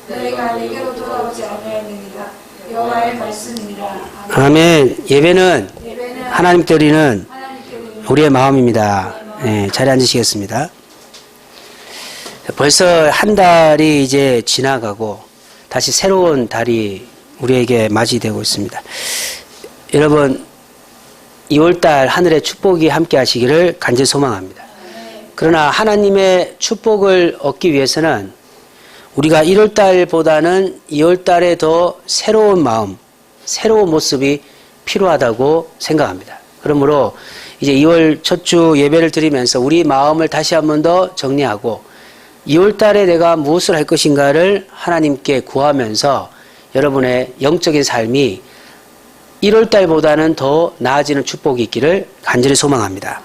너희가 내게로 돌아오지 아니하느니라. 여호와의 말씀이니라. 아멘. 예배는 예배는 하나님 드리는 하나님께 드리는 우리의 마음입니다. 네, 자리에 앉으시겠습니다. 벌써 한 달이 이제 지나가고 다시 새로운 달이 우리에게 맞이되고 있습니다. 여러분 2월달 하늘의 축복이 함께 하시기를 간절히 소망합니다. 그러나 하나님의 축복을 얻기 위해서는 우리가 1월달보다는 2월달에 더 새로운 마음, 새로운 모습이 필요하다고 생각합니다. 그러므로 이제 2월 첫 주 예배를 드리면서 우리 마음을 다시 한 번 더 정리하고 2월달에 내가 무엇을 할 것인가를 하나님께 구하면서 여러분의 영적인 삶이 1월달보다는 더 나아지는 축복이 있기를 간절히 소망합니다.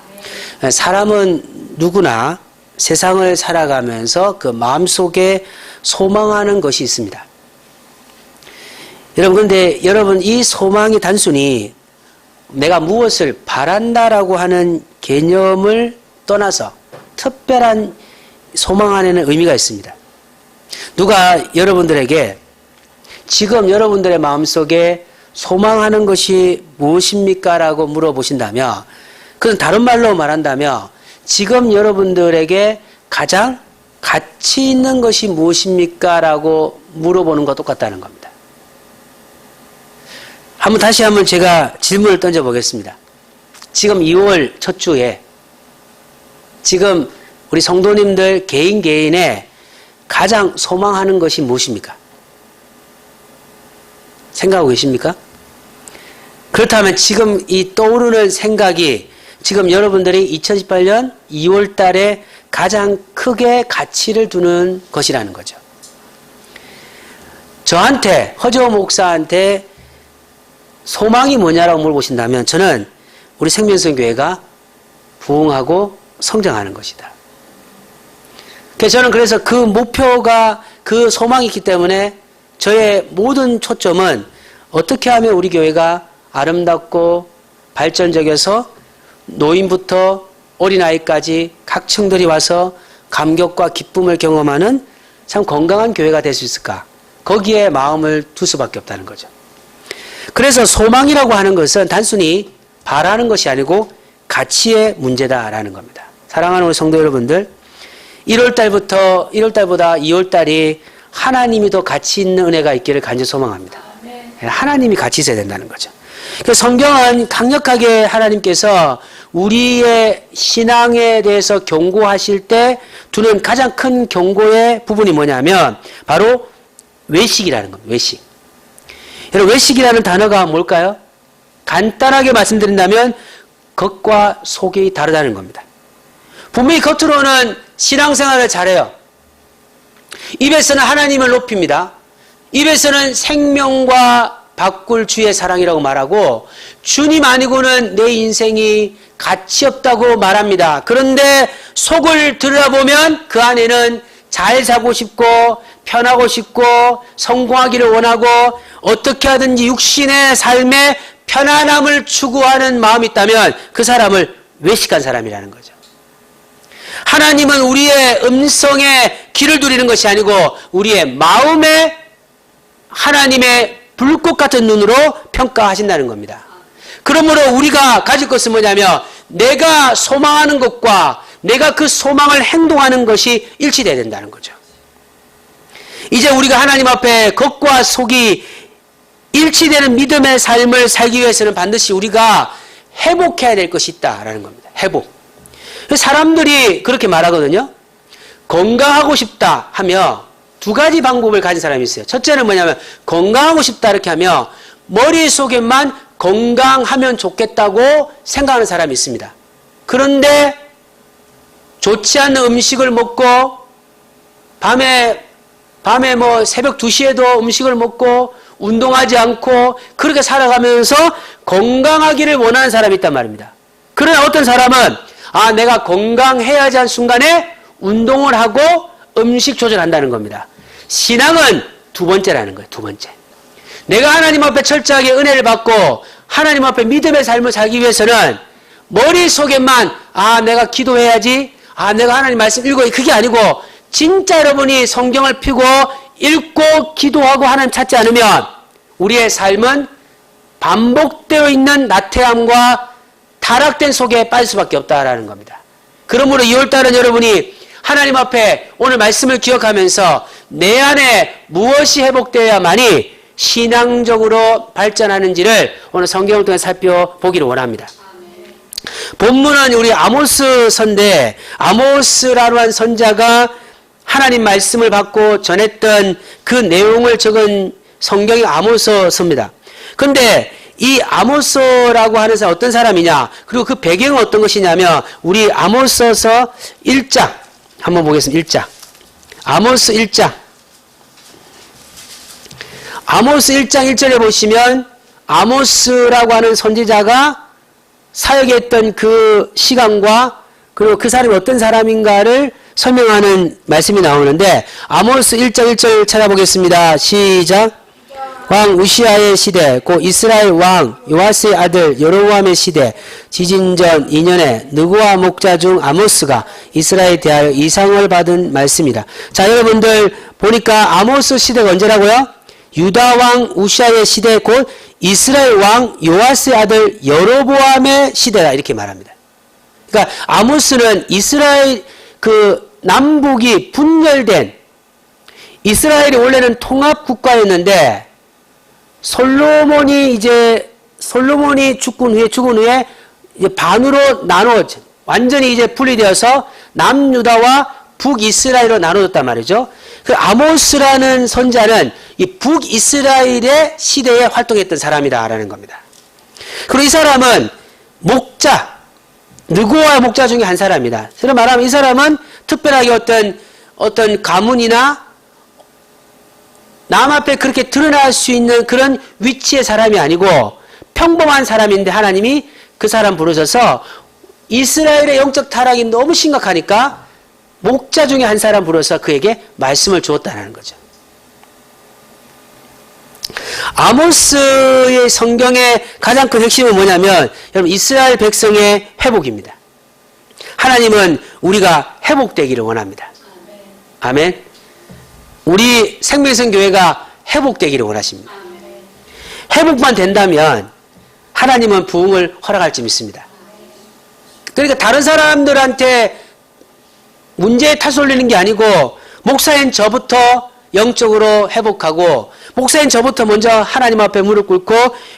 사람은 누구나 세상을 살아가면서 그 마음속에 소망하는 것이 있습니다. 여러분, 근데 여러분 이 소망이 단순히 내가 무엇을 바란다라고 하는 개념을 떠나서 특별한 소망 안에는 의미가 있습니다. 누가 여러분들에게 지금 여러분들의 마음속에 소망하는 것이 무엇입니까? 라고 물어보신다면 그건 다른 말로 말한다면 지금 여러분들에게 가장 가치 있는 것이 무엇입니까? 라고 물어보는 것과 똑같다는 겁니다. 다시 한번 제가 질문을 던져보겠습니다. 지금 2월 첫 주에 지금 우리 성도님들 개인의 가장 소망하는 것이 무엇입니까? 생각하고 계십니까? 그렇다면 지금 이 떠오르는 생각이 지금 여러분들이 2018년 2월 달에 가장 크게 가치를 두는 것이라는 거죠. 저한테, 허재호 목사한테 소망이 뭐냐라고 물어보신다면 저는 우리 생명성교회가 부흥하고 성장하는 것이다. 저는 그래서 그 목표가 그 소망이 있기 때문에 저의 모든 초점은 어떻게 하면 우리 교회가 아름답고 발전적이어서 노인부터 어린아이까지 각 층들이 와서 감격과 기쁨을 경험하는 참 건강한 교회가 될 수 있을까? 거기에 마음을 둘 수밖에 없다는 거죠. 그래서 소망이라고 하는 것은 단순히 바라는 것이 아니고 가치의 문제다라는 겁니다. 사랑하는 우리 성도 여러분들, 1월달보다 2월달이 하나님이 더 가치 있는 은혜가 있기를 간절히 소망합니다. 하나님이 같이 있어야 된다는 거죠. 성경은 강력하게 하나님께서 우리의 신앙에 대해서 경고하실 때 두는 가장 큰 경고의 부분이 뭐냐면 바로 외식이라는 겁니다. 외식. 여러분, 외식이라는 단어가 뭘까요? 간단하게 말씀드린다면 겉과 속이 다르다는 겁니다. 분명히 겉으로는 신앙생활을 잘해요. 입에서는 하나님을 높입니다. 입에서는 생명과 바꿀 주의 사랑이라고 말하고 주님 아니고는 내 인생이 가치 없다고 말합니다. 그런데 속을 들여다보면 그 안에는 잘 살고 싶고 편하고 싶고 성공하기를 원하고 어떻게 하든지 육신의 삶에 편안함을 추구하는 마음이 있다면 그 사람을 외식한 사람이라는 거죠. 하나님은 우리의 음성에 귀를 두리는 것이 아니고 우리의 마음에 하나님의 불꽃 같은 눈으로 평가하신다는 겁니다. 그러므로 우리가 가질 것은 뭐냐면 내가 소망하는 것과 내가 그 소망을 행동하는 것이 일치돼야 된다는 거죠. 이제 우리가 하나님 앞에 겉과 속이 일치되는 믿음의 삶을 살기 위해서는 반드시 우리가 회복해야 될 것이 있다라는 겁니다. 회복. 사람들이 그렇게 말하거든요. 건강하고 싶다 하며 두 가지 방법을 가진 사람이 있어요. 첫째는 뭐냐면 건강하고 싶다 이렇게 하며 머릿속에만 건강하면 좋겠다고 생각하는 사람이 있습니다. 그런데 좋지 않은 음식을 먹고 밤에 뭐 새벽 2시에도 음식을 먹고 운동하지 않고 그렇게 살아가면서 건강하기를 원하는 사람이 있단 말입니다. 그러나 어떤 사람은 내가 건강해야지 한 순간에 운동을 하고 음식 조절한다는 겁니다. 신앙은 두 번째라는 거예요. 두 번째. 내가 하나님 앞에 철저하게 은혜를 받고 하나님 앞에 믿음의 삶을 살기 위해서는 머릿속에만 내가 기도해야지 내가 하나님 말씀 읽어야지 그게 아니고 진짜 여러분이 성경을 펴고 읽고 기도하고 하나님 찾지 않으면 우리의 삶은 반복되어 있는 나태함과 타락된 속에 빠질 수밖에 없다라는 겁니다. 그러므로 2월달은 여러분이 하나님 앞에 오늘 말씀을 기억하면서 내 안에 무엇이 회복되어야만이 신앙적으로 발전하는지를 오늘 성경을 통해 살펴보기를 원합니다. 본문은 우리 아모스서인데 아모스라고 한 선자가 하나님 말씀을 받고 전했던 그 내용을 적은 성경이 아모스서입니다. 그런데 이 아모스라고 하는 사람 어떤 사람이냐, 그리고 그 배경은 어떤 것이냐면 우리 아모스서 1장 한번 보겠습니다. 1장 아모스 1장 아모스 1장 1절에 보시면 아모스라고 하는 선지자가 사역했던 그 시간과 그리고 그 사람이 어떤 사람인가를 설명하는 말씀이 나오는데 아모스 1장 1절 찾아보겠습니다. 시작. 왕 우시아의 시대 곧 이스라엘 왕 요아스의 아들 여로보암의 시대 지진전 2년에 느고와 목자 중 아모스가 이스라엘에 대하여 이상을 받은 말씀이다. 자, 여러분들 보니까 아모스 시대가 언제라고요? 유다 왕 우시아의 시대 곧 이스라엘 왕 요아스의 아들 여로보암의 시대다 이렇게 말합니다. 그러니까 아모스는 이스라엘 그 남북이 분열된 이스라엘이 원래는 통합 국가였는데 솔로몬이 죽은 후에 이제 반으로 나누어져 완전히 이제 분리되어서 남유다와 북이스라엘로 나눠졌단 말이죠. 그 아모스라는 선자는 이 북이스라엘의 시대에 활동했던 사람이다라는 겁니다. 그리고 이 사람은 목자, 느고와 목자 중에 한 사람이다. 그런 말하면 이 사람은 특별하게 어떤 가문이나 남 앞에 그렇게 드러날 수 있는 그런 위치의 사람이 아니고 평범한 사람인데 하나님이 그 사람 부르셔서 이스라엘의 영적 타락이 너무 심각하니까 목자 중에 한 사람 불러서 그에게 말씀을 주었다는 거죠. 아모스의 성경의 가장 큰 핵심은 뭐냐면 여러분 이스라엘 백성의 회복입니다. 하나님은 우리가 회복되기를 원합니다. 아멘. 우리 생명성 교회가 회복되기를 원하십니다. 회복만 된다면 하나님은 부흥을 허락할지 믿습니다. 그러니까 다른 사람들한테 문제에 탓을 올리는 게 아니고 목사인 저부터 영적으로 회복하고 목사인 저부터 먼저 하나님 앞에 무릎 꿇고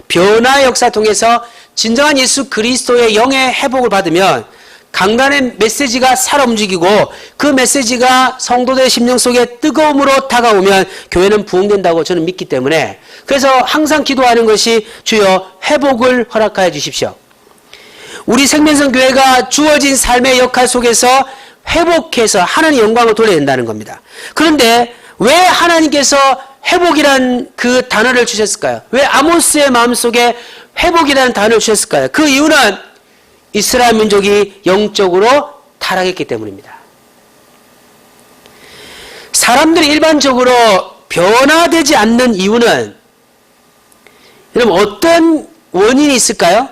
변화의 역사 통해서 진정한 예수 그리스도의 영의 회복을 받으면 강단의 메시지가 살아 움직이고 그 메시지가 성도들의 심령 속에 뜨거움으로 다가오면 교회는 부흥된다고 저는 믿기 때문에 그래서 항상 기도하는 것이 주여 회복을 허락하여 주십시오. 우리 생명성 교회가 주어진 삶의 역할 속에서 회복해서 하나님 영광을 돌려야 된다는 겁니다. 그런데 왜 하나님께서 회복이라는 그 단어를 주셨을까요? 왜 아모스의 마음속에 회복이라는 단어를 주셨을까요? 그 이유는 이스라엘 민족이 영적으로 타락했기 때문입니다. 사람들이 일반적으로 변화되지 않는 이유는 여러분 어떤 원인이 있을까요?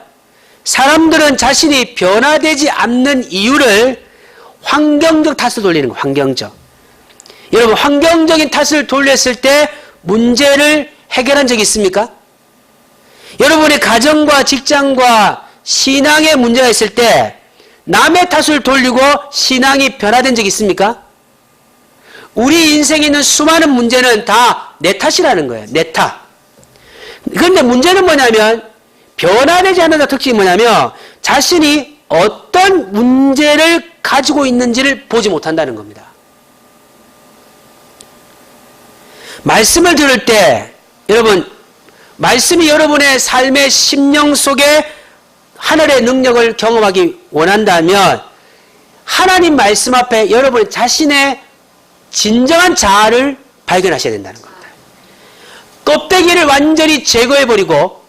사람들은 자신이 변화되지 않는 이유를 환경적 탓을 돌리는 거예요. 환경적. 여러분 환경적인 탓을 돌렸을 때 문제를 해결한 적이 있습니까? 여러분의 가정과 직장과 신앙에 문제가 있을 때 남의 탓을 돌리고 신앙이 변화된 적이 있습니까? 우리 인생에 있는 수많은 문제는 다 내 탓이라는 거예요. 내 탓. 그런데 문제는 뭐냐면 변화되지 않는 특징이 뭐냐면 자신이 어떤 문제를 가지고 있는지를 보지 못한다는 겁니다. 말씀을 들을 때 여러분 말씀이 여러분의 삶의 심령 속에 하늘의 능력을 경험하기 원한다면 하나님 말씀 앞에 여러분 자신의 진정한 자아를 발견하셔야 된다는 겁니다. 껍데기를 완전히 제거해버리고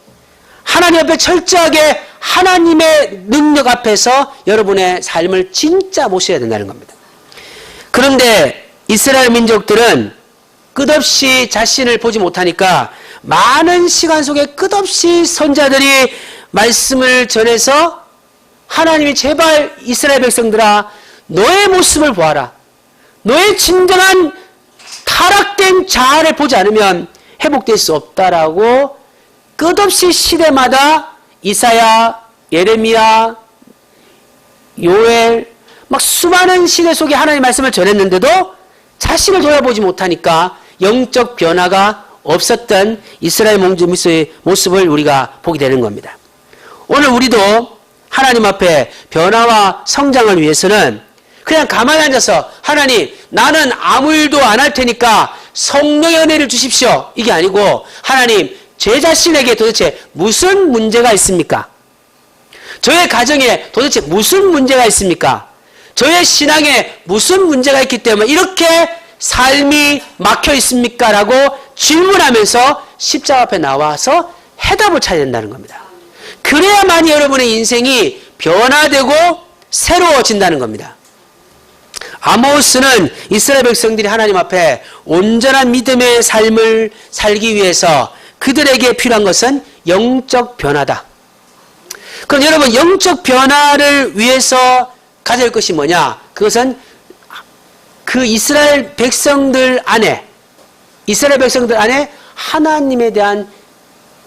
하나님 앞에 철저하게 하나님의 능력 앞에서 여러분의 삶을 진짜 모셔야 된다는 겁니다. 그런데 이스라엘 민족들은 끝없이 자신을 보지 못하니까 많은 시간 속에 끝없이 선자들이 말씀을 전해서 하나님이 제발 이스라엘 백성들아 너의 모습을 보아라. 너의 진정한 타락된 자아를 보지 않으면 회복될 수 없다라고 끝없이 시대마다 이사야, 예레미야, 요엘 막 수많은 시대 속에 하나님의 말씀을 전했는데도 자신을 돌아보지 못하니까 영적 변화가 없었던 이스라엘 민족의 모습을 우리가 보게 되는 겁니다. 오늘 우리도 하나님 앞에 변화와 성장을 위해서는 그냥 가만히 앉아서 하나님 나는 아무 일도 안 할 테니까 성령의 은혜를 주십시오. 이게 아니고 하나님 제 자신에게 도대체 무슨 문제가 있습니까? 저의 가정에 도대체 무슨 문제가 있습니까? 저의 신앙에 무슨 문제가 있기 때문에 이렇게 삶이 막혀 있습니까? 라고 질문하면서 십자가 앞에 나와서 해답을 찾아야 된다는 겁니다. 그래야만이 여러분의 인생이 변화되고 새로워진다는 겁니다. 아모스는 이스라엘 백성들이 하나님 앞에 온전한 믿음의 삶을 살기 위해서 그들에게 필요한 것은 영적 변화다. 그럼 여러분 영적 변화를 위해서 가져야 할 것이 뭐냐? 그것은 그 이스라엘 백성들 안에 하나님에 대한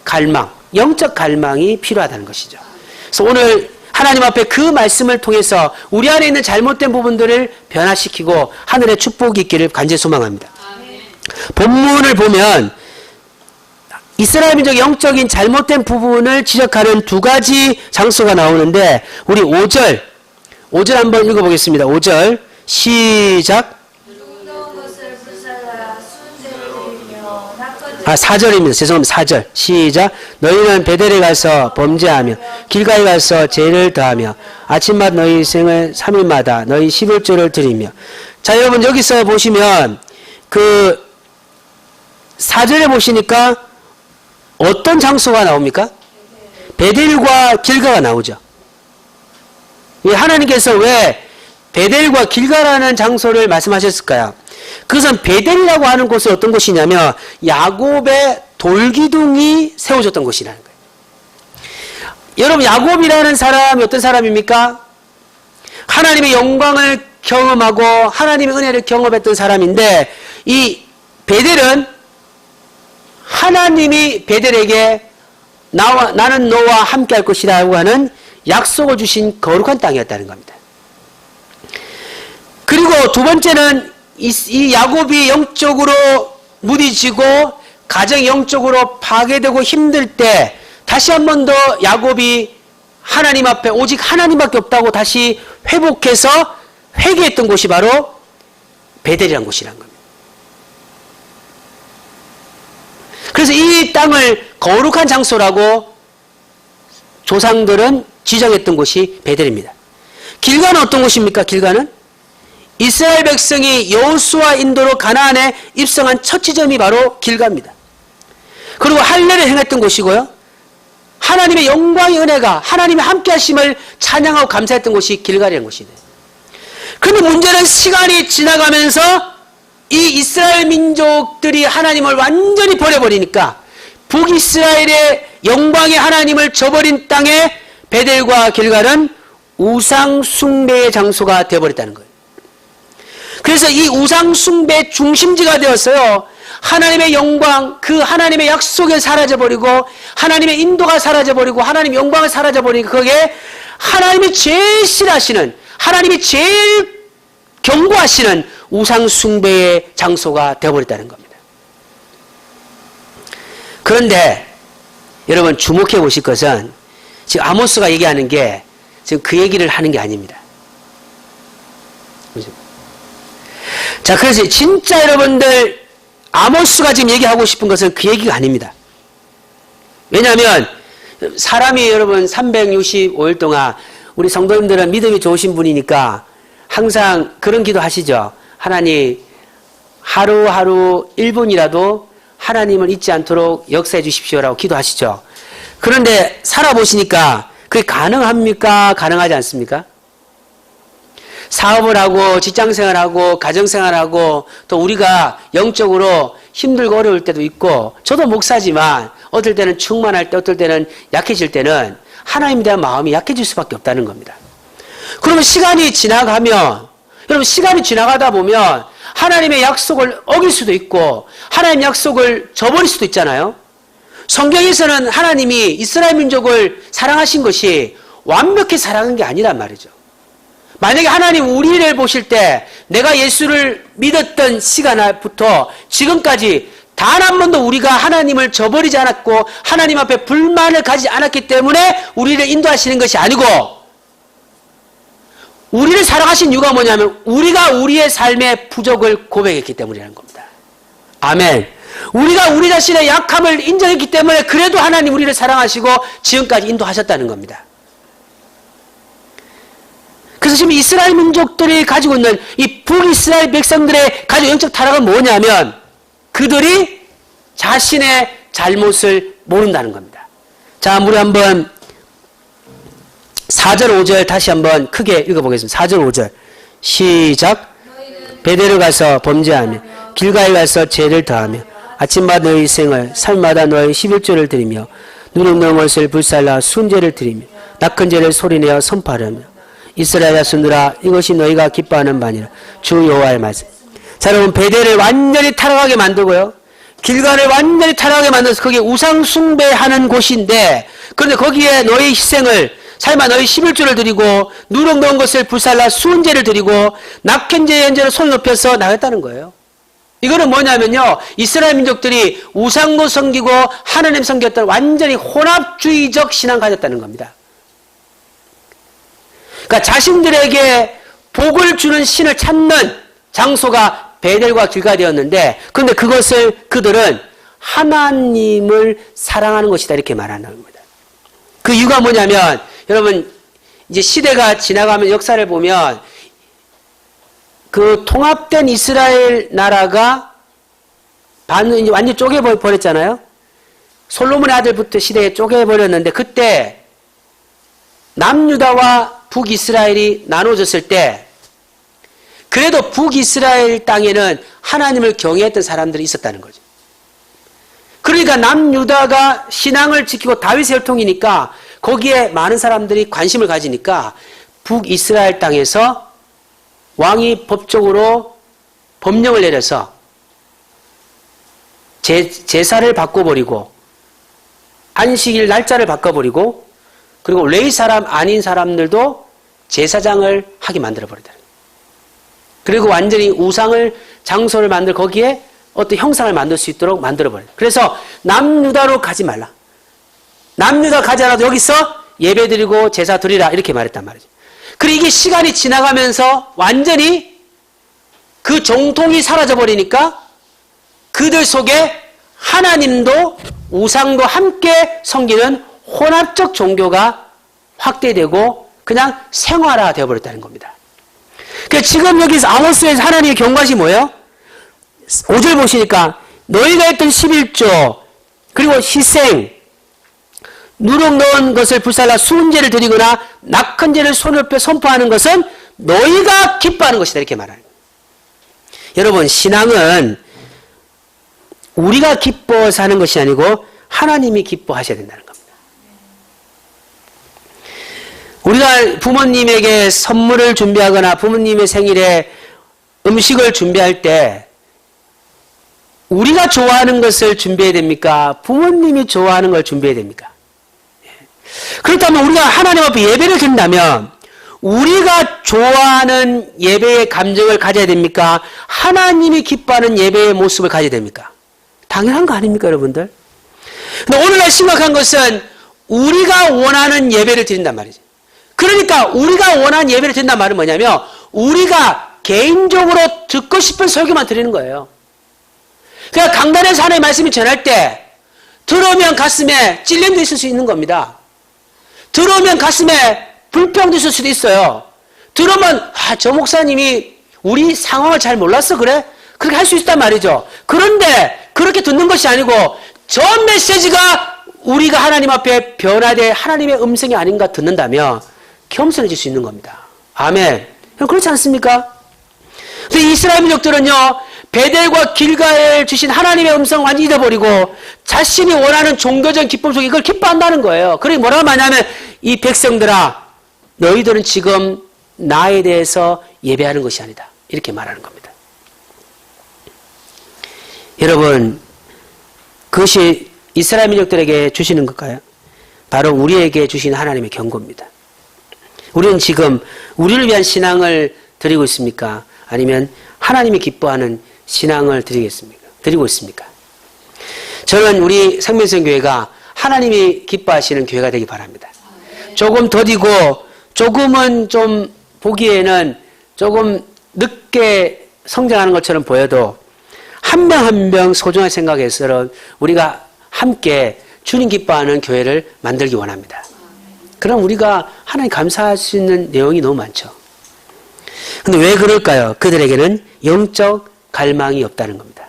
갈망, 영적 갈망이 필요하다는 것이죠. 그래서 오늘 하나님 앞에 그 말씀을 통해서 우리 안에 있는 잘못된 부분들을 변화시키고 하늘의 축복이 있기를 간절히 소망합니다. 본문을 보면 이스라엘 민족의 영적인 잘못된 부분을 지적하는 두 가지 장소가 나오는데 우리 5절 한번 읽어보겠습니다. 5절 시작. 4절입니다. 죄송합니다. 4절 시작. 너희는 베델에 가서 범죄하며 길가에 가서 죄를 더하며 아침마다 너희 생을 3일마다 너희 11조를 드리며. 자, 여러분 여기서 보시면 그 4절에 보시니까 어떤 장소가 나옵니까? 베델과 길가가 나오죠. 하나님께서 왜 베델과 길가라는 장소를 말씀하셨을까요? 그것은 베델이라고 하는 곳은 어떤 곳이냐면 야곱의 돌기둥이 세워졌던 곳이라는 거예요. 여러분 야곱이라는 사람이 어떤 사람입니까? 하나님의 영광을 경험하고 하나님의 은혜를 경험했던 사람인데 이 베델은 하나님이 베델에게 나는 너와 함께 할 것이라고 하는 약속을 주신 거룩한 땅이었다는 겁니다. 그리고 두 번째는 이 야곱이 영적으로 무디지고 가정이 영적으로 파괴되고 힘들 때 다시 한 번 더 야곱이 하나님 앞에 오직 하나님밖에 없다고 다시 회복해서 회개했던 곳이 바로 베델이라는 곳이라는 겁니다. 그래서 이 땅을 거룩한 장소라고 조상들은 지정했던 곳이 베델입니다. 길가는 어떤 곳입니까? 길가는 이스라엘 백성이 여호수아 인도로 가나안에 입성한 첫 지점이 바로 길가입니다. 그리고 할례를 행했던 곳이고요. 하나님의 영광의 은혜가 하나님의 함께하심을 찬양하고 감사했던 곳이 길가라는 곳이에요. 그런데 문제는 시간이 지나가면서 이 이스라엘 민족들이 하나님을 완전히 버려버리니까 북이스라엘의 영광의 하나님을 저버린 땅에 베델과 길갈은 우상 숭배의 장소가 되어버렸다는 거예요. 그래서 이 우상 숭배의 중심지가 되었어요. 하나님의 영광, 그 하나님의 약속이 사라져버리고 하나님의 인도가 사라져버리고 하나님의 영광을 사라져버리고 거기에 하나님이 제일 싫어하시는 하나님이 제일 경고하시는 우상 숭배의 장소가 되어버렸다는 겁니다. 그런데 여러분 주목해 보실 것은 지금 아모스가 얘기하는 게 지금 그 얘기를 하는 게 아닙니다. 자, 그래서 진짜 여러분들 아모스가 지금 얘기하고 싶은 것은 그 얘기가 아닙니다. 왜냐하면 사람이 여러분 365일 동안 우리 성도님들은 믿음이 좋으신 분이니까 항상 그런 기도 하시죠. 하나님 하루하루 1분이라도 하나님을 잊지 않도록 역사해 주십시오라고 기도하시죠. 그런데 살아보시니까 그게 가능합니까? 가능하지 않습니까? 사업을 하고 직장생활하고 가정생활하고 또 우리가 영적으로 힘들고 어려울 때도 있고 저도 목사지만 어떨 때는 충만할 때 어떨 때는 약해질 때는 하나님에 대한 마음이 약해질 수밖에 없다는 겁니다. 그러면 시간이 지나가면 여러분 시간이 지나가다 보면 하나님의 약속을 어길 수도 있고 하나님의 약속을 저버릴 수도 있잖아요. 성경에서는 하나님이 이스라엘 민족을 사랑하신 것이 완벽히 사랑한 게 아니란 말이죠. 만약에 하나님 우리를 보실 때 내가 예수를 믿었던 시간부터 지금까지 단 한 번도 우리가 하나님을 저버리지 않았고 하나님 앞에 불만을 가지지 않았기 때문에 우리를 인도하시는 것이 아니고 우리를 사랑하신 이유가 뭐냐면 우리가 우리의 삶의 부족을 고백했기 때문이라는 겁니다. 아멘. 우리가 우리 자신의 약함을 인정했기 때문에 그래도 하나님 우리를 사랑하시고 지금까지 인도하셨다는 겁니다. 그래서 지금 이스라엘 민족들이 가지고 있는 이 북이스라엘 백성들의 가지고 영적 타락은 뭐냐면 그들이 자신의 잘못을 모른다는 겁니다. 자, 우리 한번 4절 5절 다시 한번 크게 읽어보겠습니다. 4절 5절 시작. 베델을 가서 범죄하며 길가에 가서 죄를 더하며 아침마다 너희 생을 삶마다 너희 11조를 드리며 누룩 넣은 것을 불살라 순죄를 드리며 낙한 죄를 소리내어 선포하려며 이스라엘 자손들아 이것이 너희가 기뻐하는 바니라 주 여호와의 말씀. 자, 여러분 베델을 완전히 타락하게 만들고요. 길가를 완전히 타락하게 만들어서 거기에 우상 숭배하는 곳인데 그런데 거기에 너희 희생을 삶아 너희 11조를 드리고 누룩 넣은 것을 불살라 순죄를 드리고 낙한 죄의 현재를 손을 높여서 나갔다는 거예요. 이거는 뭐냐면요. 이스라엘 민족들이 우상도 섬기고 하나님 섬겼던 완전히 혼합주의적 신앙 가졌다는 겁니다. 그러니까 자신들에게 복을 주는 신을 찾는 장소가 베델과 길가 되었는데 그런데 그것을 그들은 하나님을 사랑하는 것이다 이렇게 말하는 겁니다. 그 이유가 뭐냐면 여러분 이제 시대가 지나가면 역사를 보면 그 통합된 이스라엘 나라가 이제 완전히 쪼개버렸잖아요. 솔로몬의 아들부터 시대에 쪼개버렸는데 그때 남유다와 북이스라엘이 나눠졌을 때 그래도 북이스라엘 땅에는 하나님을 경외했던 사람들이 있었다는 거죠. 그러니까 남유다가 신앙을 지키고 다윗의 혈통이니까 거기에 많은 사람들이 관심을 가지니까 북이스라엘 땅에서 왕이 법적으로 법령을 내려서 제사를 바꿔버리고 안식일 날짜를 바꿔버리고 그리고 레위 사람 아닌 사람들도 제사장을 하게 만들어버리다. 그리고 완전히 우상을 장소를 만들 거기에 어떤 형상을 만들 수 있도록 만들어버려요. 그래서 남유다로 가지 말라. 남유다 가지 않아도 여기서 예배 드리고 제사 드리라 이렇게 말했단 말이죠. 그리고 이게 시간이 지나가면서 완전히 그 정통이 사라져버리니까 그들 속에 하나님도 우상도 함께 섬기는 혼합적 종교가 확대되고 그냥 생활화 되어버렸다는 겁니다. 그러니까 지금 여기서 아모스에서 하나님의 경고하시 뭐예요? 5절 보시니까 너희가 했던 11조 그리고 희생 누룩 넣은 것을 불살라 순죄를 드리거나 낙한 죄를 손을 펴 선포하는 것은 너희가 기뻐하는 것이다 이렇게 말하는 거예요. 여러분 신앙은 우리가 기뻐서 하는 것이 아니고 하나님이 기뻐하셔야 된다는 겁니다. 우리가 부모님에게 선물을 준비하거나 부모님의 생일에 음식을 준비할 때 우리가 좋아하는 것을 준비해야 됩니까? 부모님이 좋아하는 걸 준비해야 됩니까? 그렇다면 우리가 하나님 앞에 예배를 드린다면 우리가 좋아하는 예배의 감정을 가져야 됩니까? 하나님이 기뻐하는 예배의 모습을 가져야 됩니까? 당연한 거 아닙니까, 여러분들? 근데 오늘날 심각한 것은 우리가 원하는 예배를 드린단 말이죠. 그러니까 우리가 원하는 예배를 드린단 말은 뭐냐면 우리가 개인적으로 듣고 싶은 설교만 드리는 거예요. 그러니까 강단에서 하나님의 말씀이 전할 때 들어오면 가슴에 찔림도 있을 수 있는 겁니다. 들어오면 가슴에 불평도 있을 수도 있어요. 들어오면 저 목사님이 우리 상황을 잘 몰라서 그래? 그렇게 할 수 있단 말이죠. 그런데 그렇게 듣는 것이 아니고 저 메시지가 우리가 하나님 앞에 변화될 하나님의 음성이 아닌가 듣는다면 겸손해질 수 있는 겁니다. 아멘. 그렇지 않습니까? 근데 이스라엘 민족들은요, 베델과 길가에 주신 하나님의 음성을 완전히 잊어버리고 자신이 원하는 종교적 기쁨 속에 이걸 기뻐한다는 거예요. 그러니 뭐라고 말하냐면 이 백성들아 너희들은 지금 나에 대해서 예배하는 것이 아니다. 이렇게 말하는 겁니다. 여러분, 그것이 이스라엘 민족들에게 주시는 것일까요? 바로 우리에게 주신 하나님의 경고입니다. 우리는 지금 우리를 위한 신앙을 드리고 있습니까? 아니면 하나님이 기뻐하는 신앙을 드리고 있습니까? 저는 우리 생명성교회가 하나님이 기뻐하시는 교회가 되기 바랍니다. 조금 더디고 조금은 좀 보기에는 조금 늦게 성장하는 것처럼 보여도 한 명 한 명 소중하게 생각해서 우리가 함께 주님 기뻐하는 교회를 만들기 원합니다. 그럼 우리가 하나님 감사할 수 있는 내용이 너무 많죠. 근데 왜 그럴까요? 그들에게는 영적 갈망이 없다는 겁니다.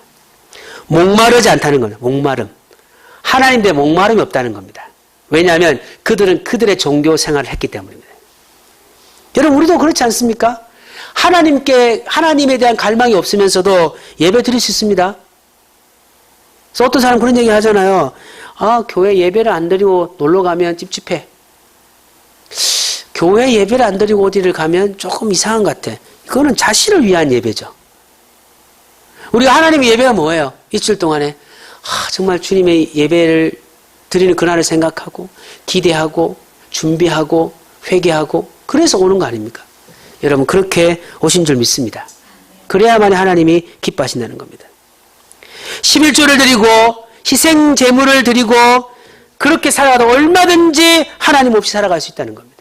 목마르지 않다는 거예요. 목마름. 하나님 대 목마름이 없다는 겁니다. 왜냐하면 그들은 그들의 종교 생활을 했기 때문입니다. 여러분, 우리도 그렇지 않습니까? 하나님에 대한 갈망이 없으면서도 예배 드릴 수 있습니다. 그래서 어떤 사람 그런 얘기 하잖아요. 아, 교회 예배를 안 드리고 놀러 가면 찝찝해. 교회 예배를 안 드리고 어디를 가면 조금 이상한 것 같아. 이거는 자신을 위한 예배죠. 우리가 하나님의 예배가 뭐예요? 이틀 동안에 정말 주님의 예배를 드리는 그날을 생각하고 기대하고 준비하고 회개하고 그래서 오는 거 아닙니까? 여러분, 그렇게 오신 줄 믿습니다. 그래야만 하나님이 기뻐하신다는 겁니다. 11조를 드리고 희생 제물을 드리고 그렇게 살아가도 얼마든지 하나님 없이 살아갈 수 있다는 겁니다.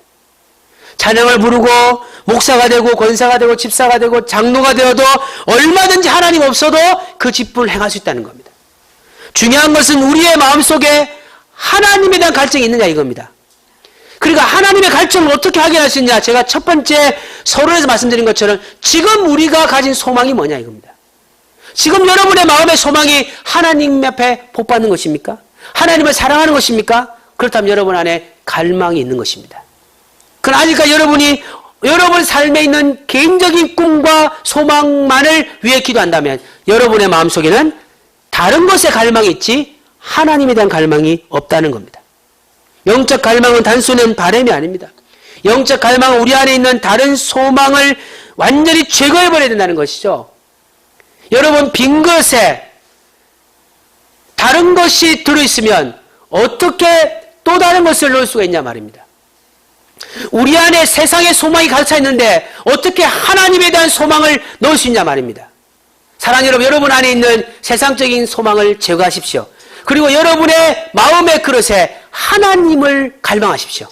찬양을 부르고 목사가 되고 권사가 되고 집사가 되고 장로가 되어도 얼마든지 하나님 없어도 그 직분을 행할 수 있다는 겁니다. 중요한 것은 우리의 마음속에 하나님에 대한 갈증이 있느냐 이겁니다. 그러니까 하나님의 갈증을 어떻게 확인할 수 있냐. 제가 첫 번째 서론에서 말씀드린 것처럼 지금 우리가 가진 소망이 뭐냐 이겁니다. 지금 여러분의 마음의 소망이 하나님 앞에 복받는 것입니까? 하나님을 사랑하는 것입니까? 그렇다면 여러분 안에 갈망이 있는 것입니다. 그러나 아직까지 여러분 삶에 있는 개인적인 꿈과 소망만을 위해 기도한다면 여러분의 마음속에는 다른 것에 갈망이 있지 하나님에 대한 갈망이 없다는 겁니다. 영적 갈망은 단순한 바람이 아닙니다. 영적 갈망은 우리 안에 있는 다른 소망을 완전히 제거해버려야 된다는 것이죠. 여러분, 빈 것에 다른 것이 들어있으면 어떻게 또 다른 것을 넣을 수가 있냐 말입니다. 우리 안에 세상의 소망이 가득 있는데 어떻게 하나님에 대한 소망을 넣을 수 있냐 말입니다. 사랑하는 여러분, 여러분 안에 있는 세상적인 소망을 제거하십시오. 그리고 여러분의 마음의 그릇에 하나님을 갈망하십시오.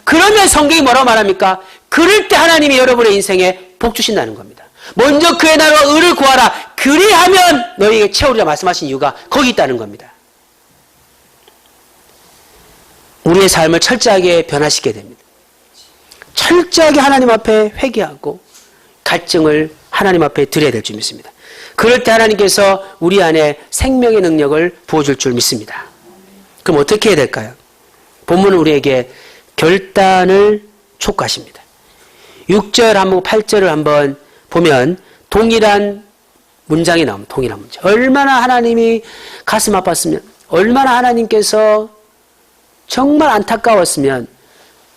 그러면 성경이 뭐라고 말합니까? 그럴 때 하나님이 여러분의 인생에 복 주신다는 겁니다. 먼저 그의 나라와 의를 구하라. 그리하면 너희에게 채우리라 말씀하신 이유가 거기 있다는 겁니다. 우리의 삶을 철저하게 변화시키게 됩니다. 철저하게 하나님 앞에 회개하고 갈증을 하나님 앞에 드려야 될 줄 믿습니다. 그럴 때 하나님께서 우리 안에 생명의 능력을 부어줄 줄 믿습니다. 그럼 어떻게 해야 될까요? 본문은 우리에게 결단을 촉구하십니다. 6절 한번 8절을 한번 보면 동일한 문장이 나옵니다. 동일한 문장. 얼마나 하나님이 가슴 아팠으면, 얼마나 하나님께서 정말 안타까웠으면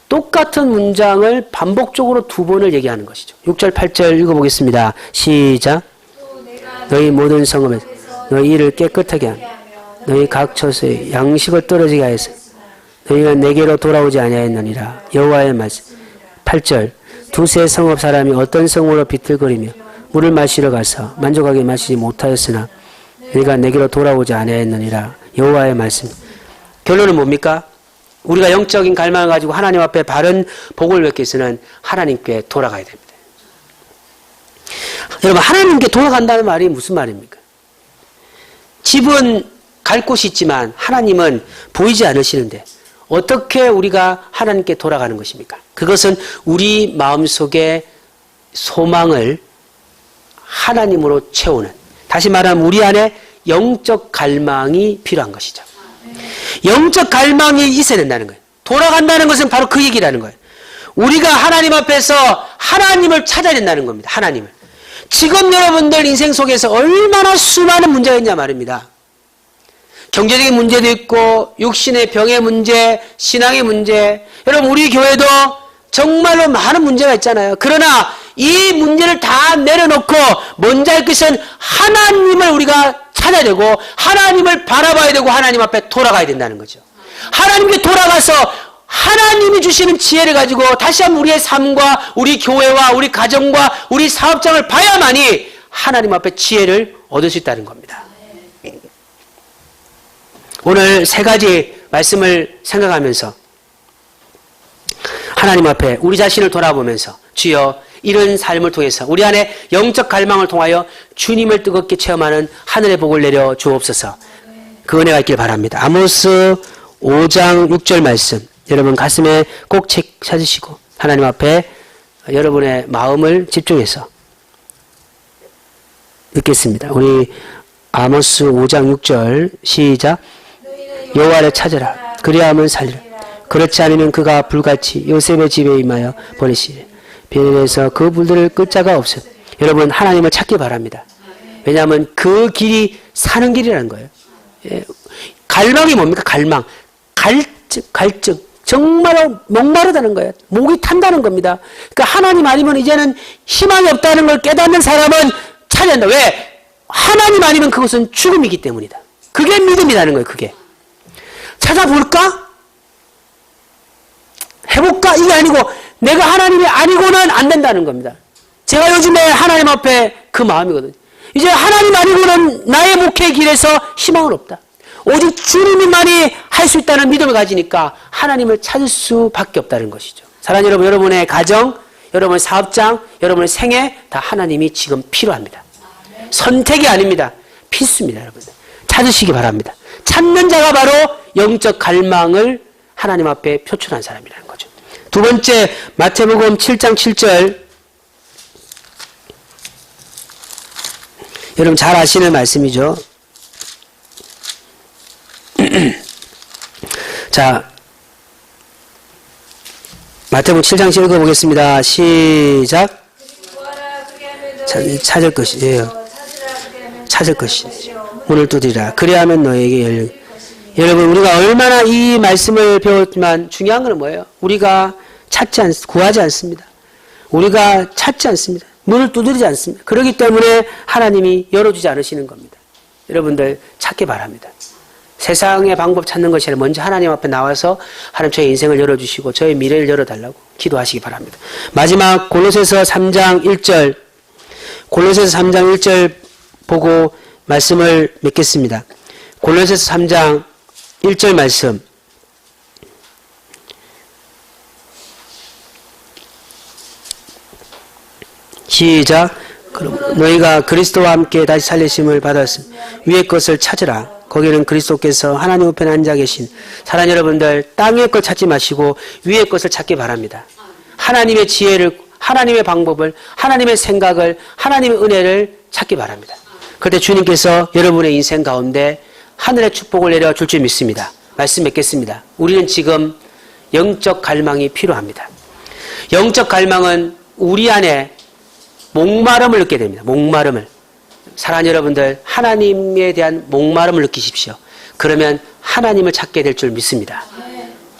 똑같은 문장을 반복적으로 두 번을 얘기하는 것이죠. 6절 8절 읽어보겠습니다. 시작. 너희 모든 성읍에서 너희 일을 깨끗하게 하며 너희 각 처소에 양식을 떨어지게 하여서 너희가 내게로 돌아오지 아니하였느니라. 여호와의 말씀. 8절. 두세 성읍 사람이 어떤 성으로 비틀거리며 물을 마시러 가서 만족하게 마시지 못하였으나 너희가 내게로 돌아오지 아니하였느니라. 여호와의 말씀. 결론은 뭡니까? 우리가 영적인 갈망을 가지고 하나님 앞에 바른 복을 얻기 위해서는 하나님께 돌아가야 됩니다. 여러분, 하나님께 돌아간다는 말이 무슨 말입니까? 집은 갈 곳이 있지만 하나님은 보이지 않으시는데 어떻게 우리가 하나님께 돌아가는 것입니까? 그것은 우리 마음속의 소망을 하나님으로 채우는, 다시 말하면 우리 안에 영적 갈망이 필요한 것이죠. 영적 갈망이 있어야 된다는 거예요. 돌아간다는 것은 바로 그 얘기라는 거예요. 우리가 하나님 앞에서 하나님을 찾아야 된다는 겁니다. 하나님을. 지금 여러분들 인생 속에서 얼마나 수많은 문제가 있냐 말입니다. 경제적인 문제도 있고 육신의 병의 문제, 신앙의 문제. 여러분, 우리 교회도 정말로 많은 문제가 있잖아요. 그러나 이 문제를 다 내려놓고 먼저 할 것은 하나님을 우리가 찾아야 되고 하나님을 바라봐야 되고 하나님 앞에 돌아가야 된다는 거죠. 하나님께 돌아가서 하나님이 주시는 지혜를 가지고 다시 한번 우리의 삶과 우리 교회와 우리 가정과 우리 사업장을 봐야만이 하나님 앞에 지혜를 얻을 수 있다는 겁니다. 오늘 세 가지 말씀을 생각하면서 하나님 앞에 우리 자신을 돌아보면서 주여 이런 삶을 통해서 우리 안에 영적 갈망을 통하여 주님을 뜨겁게 체험하는 하늘의 복을 내려 주옵소서. 그 은혜가 있길 바랍니다. 아모스 5장 6절 말씀 여러분 가슴에 꼭 찾으시고 하나님 앞에 여러분의 마음을 집중해서 읽겠습니다. 우리 아모스 5장 6절 시작. 여호와를 찾으라. 그리하면 살리라. 그렇지 않으면 그가 불같이 요셉의 집에 임하여 버리시리라. 베델에서 그 불들을 끌 자가 없으. 여러분 하나님을 찾기 바랍니다. 왜냐하면 그 길이 사는 길이라는 거예요. 예. 갈망이 뭡니까? 갈망. 갈증. 정말 목마르다는 거예요. 목이 탄다는 겁니다. 그러니까 하나님 아니면 이제는 희망이 없다는 걸 깨닫는 사람은 찾아야 한다. 왜? 하나님 아니면 그것은 죽음이기 때문이다. 그게 믿음이라는 거예요. 그게. 찾아볼까? 해볼까? 이게 아니고 내가 하나님이 아니고는 안 된다는 겁니다. 제가 요즘에 하나님 앞에 그 마음이거든요. 이제 하나님 아니고는 나의 목회 길에서 희망은 없다. 오직 주님만이 할 수 있다는 믿음을 가지니까 하나님을 찾을 수밖에 없다는 것이죠. 사랑하는 여러분, 여러분의 가정, 여러분의 사업장, 여러분의 생애 다 하나님이 지금 필요합니다. 선택이 아닙니다. 필수입니다. 여러분들. 찾으시기 바랍니다. 찾는 자가 바로 영적 갈망을 하나님 앞에 표출한 사람이라는 거죠. 두 번째 마태복음 7장 7절 여러분 잘 아시는 말씀이죠. 자, 마태복음 7장 7 읽어보겠습니다. 시작. 찾을 것이에요. 찾을 것이. 문을 두드리라. 그리하면 너에게 열려. 여러분 우리가 얼마나 이 말씀을 배웠지만 중요한 건 뭐예요? 우리가 구하지 않습니다. 우리가 찾지 않습니다. 문을 두드리지 않습니다. 그렇기 때문에 하나님이 열어주지 않으시는 겁니다. 여러분들 찾기 바랍니다. 세상의 방법 찾는 것이 아니라 먼저 하나님 앞에 나와서 하나님 저의 인생을 열어주시고 저의 미래를 열어달라고 기도하시기 바랍니다. 마지막 골로새서 3장 1절 골로새서 3장 1절 보고 말씀을 맺겠습니다. 골로새서 3장 1절 말씀 시작. 그럼 너희가 그리스도와 함께 다시 살리심을 받았으면 위의 것을 찾으라. 거기는 그리스도께서 하나님 우편에 앉아 계신 사랑하는 여러분들 땅의 걸 찾지 마시고 위의 것을 찾기 바랍니다. 하나님의 지혜를 하나님의 방법을 하나님의 생각을 하나님의 은혜를 찾기 바랍니다. 그때 주님께서 여러분의 인생 가운데 하늘의 축복을 내려줄 줄 믿습니다. 말씀 맺겠습니다. 우리는 지금 영적 갈망이 필요합니다. 영적 갈망은 우리 안에 목마름을 느끼게 됩니다. 목마름을. 사랑하는 여러분들 하나님에 대한 목마름을 느끼십시오. 그러면 하나님을 찾게 될 줄 믿습니다.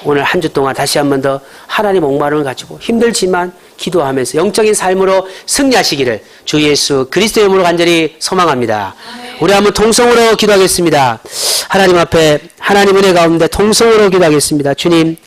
오늘 한 주 동안 다시 한 번 더 하나님의 목마름을 가지고 힘들지만 기도하면서 영적인 삶으로 승리하시기를 주 예수 그리스도의 이름으로 간절히 소망합니다. 우리 한번 통성으로 기도하겠습니다. 하나님 앞에 하나님 은혜 가운데 통성으로 기도하겠습니다. 주님